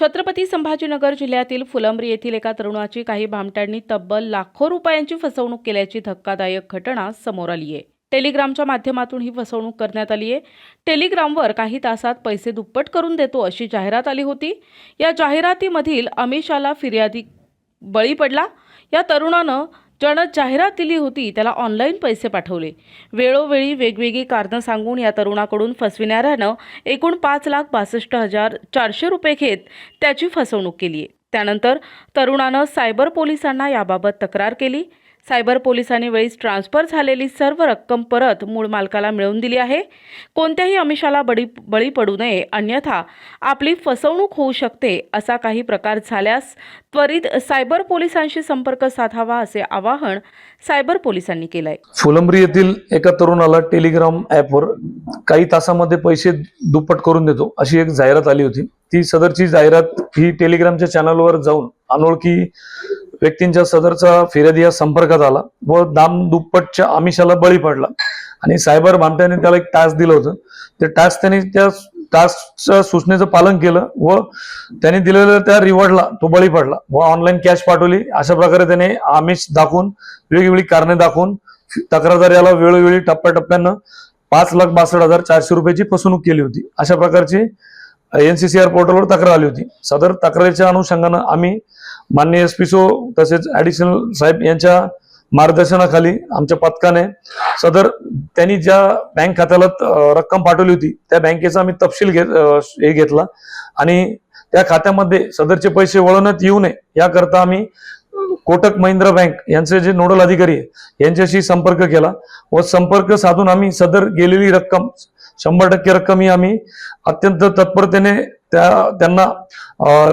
छत्रपती संभाजीनगर जिल्ह्यातील फुलंब्री येथील एका तरुणाची काही भामट्यांनी तब्बल लाखो रुपयांची फसवणूक केल्याची धक्कादायक घटना समोर आली आहे। टेलिग्रामच्या माध्यमातून ही फसवणूक करण्यात आली आहे। टेलिग्रामवर काही तासात पैसे दुप्पट करून देतो अशी जाहिरात आली होती। या जाहिरातीमधील अमिषाला फिर्यादी बळी पडला। या तरुणानं ज्यानं जाहिरात दिली होती त्याला ऑनलाईन पैसे पाठवले। वेळोवेळी वेगवेगळी कारणं सांगून या तरुणाकडून फसविणाऱ्यानं एकूण 5,62,400 रुपये घेत त्याची फसवणूक केली आहे। त्यानंतर तरुणानं सायबर पोलिसांना याबाबत तक्रार केली। सायबर पोलिसांनी वेळीच ट्रान्सफर झालेली सर्व रक्कम परत मूळ मालकाला मिळवून दिली आहे। कोणत्याही अमिषाला बळी पडू नये, अन्यथा आपली फसवणूक होऊ शकते। असा काही प्रकार झाल्यास त्वरित सायबर पोलिसांशी संपर्क साधावा असे आवाहन सायबर पोलिसांनी केले आहे। फुलंब्री येथील एका तरुणाला टेलिग्राम ॲपवर काही तासामध्ये पैसे दुप्पट करून देतो अशी एक जाहिरात आली होती। ती सदरची जाहिरात ही टेलिग्रामच्या चॅनलवर जाऊन अनोळखी व्यक्तींच्या सदरचा फिर्यादी या संपर्कात आला व दाम दुप्पटच्या आमिषाला बळी पडला आणि सायबर भामट्याने त्याला एक टास्क दिलं होतं। ते टास्क त्याने त्या टास्कच्या सूचनेचं पालन केलं व त्याने दिलेल्या त्या रिवॉर्डला तो बळी पडला व ऑनलाईन कॅश पाठवली। अशा प्रकारे त्याने आमिष दाखवून वेगवेगळी कारणे दाखवून तक्रारदाराला वेळोवेळी टप्प्याटप्प्यानं 5,62,400 रुपयाची फसवणूक केली होती। अशा प्रकारची NCCR पोर्टलवर तक्रार आली होती। सदर तक्रारीच्या अनुषंगानं आम्ही माननीय SPSO तसेच ऍडिशनल साहेब यांच्या मार्गदर्शनाखाली आमच्या पथकाने सदर त्यांनी ज्या बँक खात्याला रक्कम पाठवली होती त्या बँकेचा आम्ही तपशील घेतला आणि त्या खात्यामध्ये सदरचे पैसे वळवण्यात येऊ नये याकरता आम्ही कोटक महिंद्रा बँक यांचे जे नोडल अधिकारी आहे यांच्याशी संपर्क केला व संपर्क साधून आम्ही सदर गेलेली रक्कम 100% रक्कम ही आम्ही अत्यंत तत्परतेने त्यांना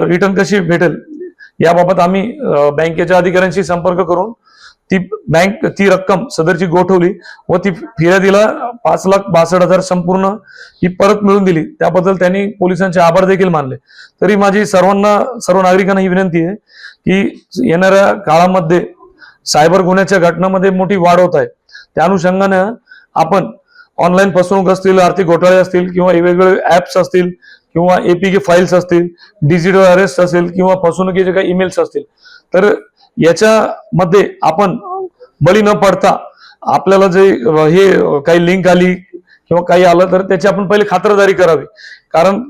रिटर्न कशी भेटेल याबाबत आम्ही बँकेच्या अधिकाऱ्यांशी संपर्क करून ती रक्कम सदरची गोठवली व ती फिर्यादीला 5,62,000 संपूर्ण ही परत मिळवून दिली। त्याबद्दल त्यांनी पोलिसांचे आभार देखील मानले। तरी माझी सर्व नागरिकांना ही विनंती आहे की येणाऱ्या काळामध्ये सायबर गुन्ह्याच्या घटनांमध्ये मोठी वाढ होत आहे। त्या अनुषंगाने आपण ऑनलाईन फसवणूक असतील, आर्थिक घोटाळे असतील किंवा वेगवेगळे ऍप्स असतील किंवा APK फाईल्स असतील, डिजिटल अरेस्ट असेल किंवा फसवणुकीचे काही ईमेल्स असतील तर याच्यामध्ये आपण बळी न पडता आपल्याला जे हे काही लिंक आली किंवा काही आलं तर त्याची आपण पहिले खातरदारी करावी। कारण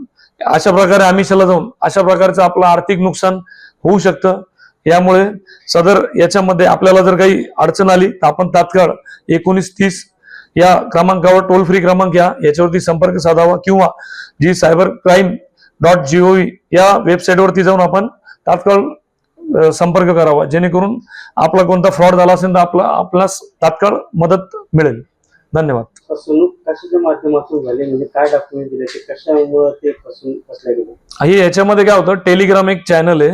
अशा प्रकारे आमिषाला जाऊन अशा प्रकारचं आपलं आर्थिक नुकसान होऊ शकतं। यामुळे सदर याच्यामध्ये आपल्याला जर काही अडचण आली तर आपण तात्काळ 1930 या क्रमांकावर टोल फ्री क्रमांक याच्यावरती संपर्क साधावा किंवा जी cybercrime.gov या वेबसाईटवरती जाऊन आपण तात्काळ संपर्क करावा, जेणेकरून आपला कोणता फ्रॉड झाला असेल तर आपल्याला तात्काळ मदत मिळेल। धन्यवाद। फसवणूक कशाच्या माध्यमातून झाली, म्हणजे काय डॉक्युमेंट दिले, ते कशामुळे ते फसले गेले? हे याच्यामध्ये काय होतं, टेलिग्राम एक चॅनल आहे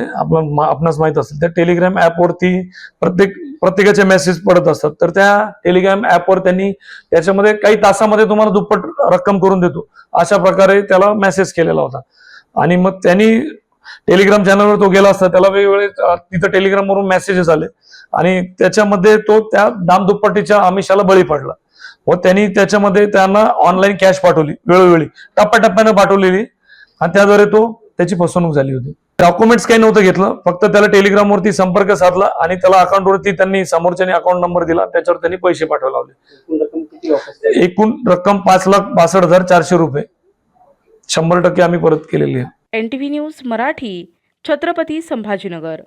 आपणास माहित असेल। त्या टेलिग्राम ॲपवरती प्रत्येकाचे मेसेज पडत असतात। तर त्या टेलिग्राम ॲपवर त्यांनी त्याच्यामध्ये काही तासामध्ये तुम्हाला दुप्पट रक्कम करून देतो अशा प्रकारे त्याला मेसेज केलेला होता आणि मग त्यांनी टेलिग्राम चॅनलवर तो गेला असता, त्याला वेगवेगळे तिथं टेलिग्रामवरून मेसेजेस आले आणि त्याच्यामध्ये तो त्या दामदुप्पटीच्या आमिषाला बळी पडला व त्यांनी त्याच्यामध्ये त्यांना ऑनलाईन कॅश पाठवली, वेळोवेळी टप्प्याटप्प्याने पाठवलेली आणि त्याद्वारे त्याची फसवणूक झाली होती। डॉक्युमेंट्स काही नव्हतं घेतलं, फक्त त्याला टेलिग्रामवरती संपर्क साधला आणि त्याला अकाउंटवरती त्यांनी समोरच्याने अकाउंट नंबर दिला, त्याच्यावर त्यांनी पैसे पाठवायला लावले। एकूण रक्कम 5,62,400 रुपये 100% आम्ही परत केलेली आहे। NTV news Marathi, Chhatrapati Sambhajinagar.